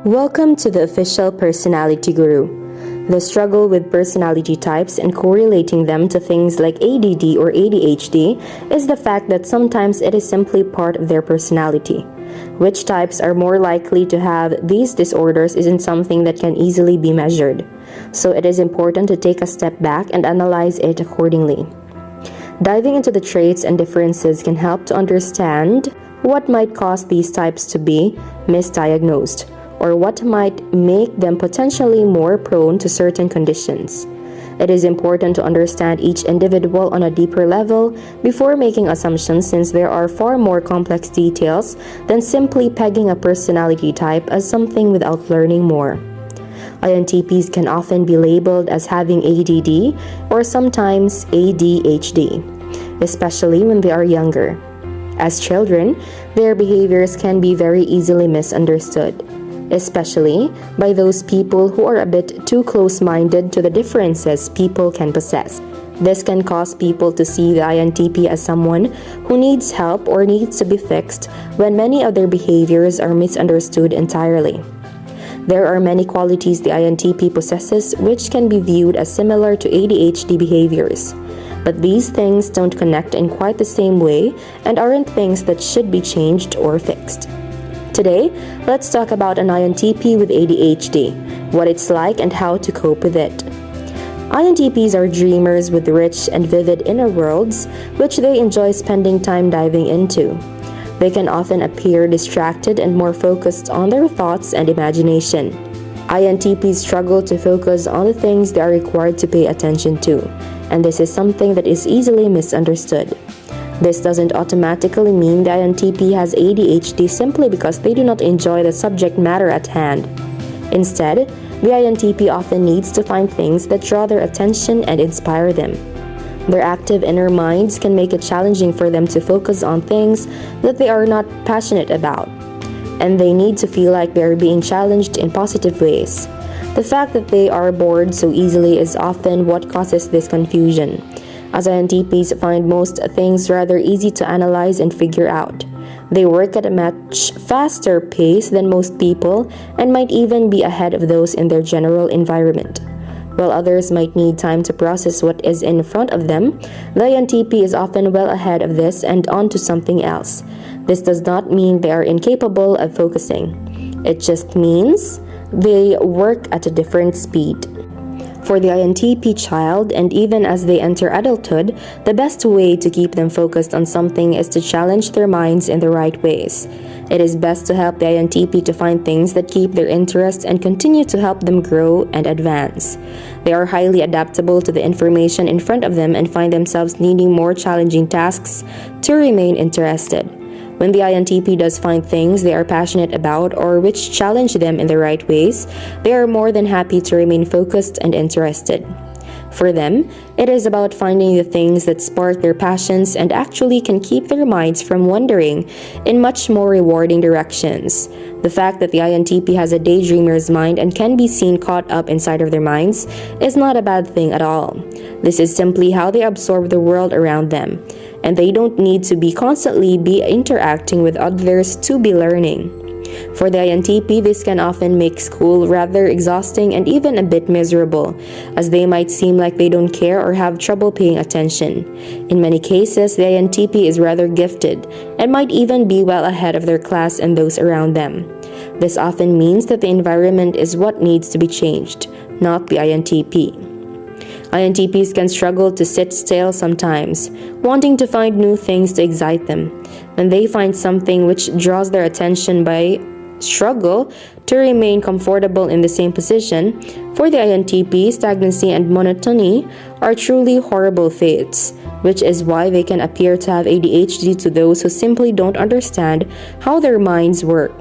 Welcome to the Official Personality Guru. The struggle with personality types and correlating them to things like ADD or ADHD is the fact that sometimes it is simply part of their personality. Which types are more likely to have these disorders isn't something that can easily be measured, so it is important to take a step back and analyze it accordingly. Diving into the traits and differences can help to understand what might cause these types to be misdiagnosed, or what might make them potentially more prone to certain conditions. It is important to understand each individual on a deeper level before making assumptions, since there are far more complex details than simply pegging a personality type as something without learning more. INTPs can often be labeled as having ADD or sometimes ADHD, especially when they are younger. As children, their behaviors can be very easily misunderstood, especially by those people who are a bit too close-minded to the differences people can possess. This can cause people to see the INTP as someone who needs help or needs to be fixed, when many of their behaviors are misunderstood entirely. There are many qualities the INTP possesses which can be viewed as similar to ADHD behaviors, but these things don't connect in quite the same way and aren't things that should be changed or fixed. Today, let's talk about an INTP with ADHD, what it's like and how to cope with it. INTPs are dreamers with rich and vivid inner worlds, which they enjoy spending time diving into. They can often appear distracted and more focused on their thoughts and imagination. INTPs struggle to focus on the things they are required to pay attention to, and this is something that is easily misunderstood. This doesn't automatically mean the INTP has ADHD simply because they do not enjoy the subject matter at hand. Instead, the INTP often needs to find things that draw their attention and inspire them. Their active inner minds can make it challenging for them to focus on things that they are not passionate about, and they need to feel like they are being challenged in positive ways. The fact that they are bored so easily is often what causes this confusion, as INTPs find most things rather easy to analyze and figure out. They work at a much faster pace than most people and might even be ahead of those in their general environment. While others might need time to process what is in front of them, the INTP is often well ahead of this and on to something else. This does not mean they are incapable of focusing. It just means they work at a different speed. For the INTP child, and even as they enter adulthood, the best way to keep them focused on something is to challenge their minds in the right ways. It is best to help the INTP to find things that keep their interest and continue to help them grow and advance. They are highly adaptable to the information in front of them and find themselves needing more challenging tasks to remain interested. When the INTP does find things they are passionate about or which challenge them in the right ways, they are more than happy to remain focused and interested. For them, it is about finding the things that spark their passions and actually can keep their minds from wandering in much more rewarding directions. The fact that the INTP has a daydreamer's mind and can be seen caught up inside of their minds is not a bad thing at all. This is simply how they absorb the world around them, and they don't need to be constantly interacting with others to be learning. For the INTP, this can often make school rather exhausting and even a bit miserable, as they might seem like they don't care or have trouble paying attention. In many cases, the INTP is rather gifted and might even be well ahead of their class and those around them. This often means that the environment is what needs to be changed, not the INTP. INTPs can struggle to sit still sometimes, wanting to find new things to excite them. When they find something which draws their attention but struggle to remain comfortable in the same position, for the INTP, stagnancy and monotony are truly horrible fates, which is why they can appear to have ADHD to those who simply don't understand how their minds work.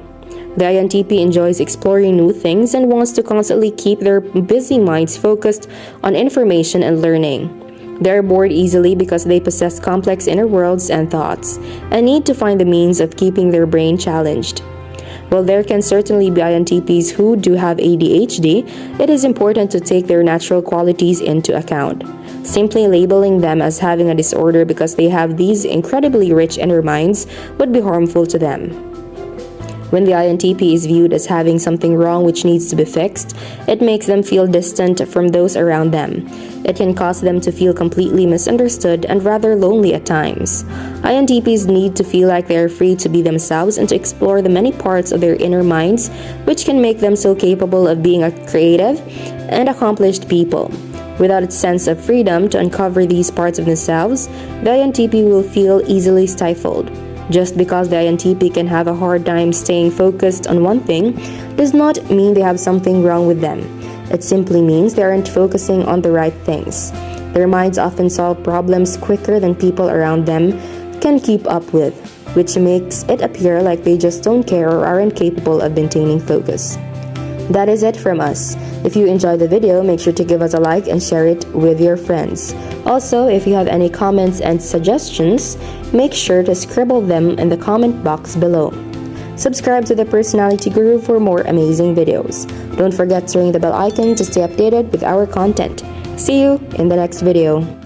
The INTP enjoys exploring new things and wants to constantly keep their busy minds focused on information and learning. They are bored easily because they possess complex inner worlds and thoughts, and need to find the means of keeping their brain challenged. While there can certainly be INTPs who do have ADHD, it is important to take their natural qualities into account. Simply labeling them as having a disorder because they have these incredibly rich inner minds would be harmful to them. When the INTP is viewed as having something wrong which needs to be fixed, it makes them feel distant from those around them. It can cause them to feel completely misunderstood and rather lonely at times. INTPs need to feel like they are free to be themselves and to explore the many parts of their inner minds, which can make them so capable of being a creative and accomplished people. Without its sense of freedom to uncover these parts of themselves, the INTP will feel easily stifled. Just because the INTP can have a hard time staying focused on one thing does not mean they have something wrong with them. It simply means they aren't focusing on the right things. Their minds often solve problems quicker than people around them can keep up with, which makes it appear like they just don't care or aren't capable of maintaining focus. That is it from us. If you enjoyed the video, make sure to give us a like and share it with your friends. Also, if you have any comments and suggestions, make sure to scribble them in the comment box below. Subscribe to the Personality Guru for more amazing videos. Don't forget to ring the bell icon to stay updated with our content. See you in the next video.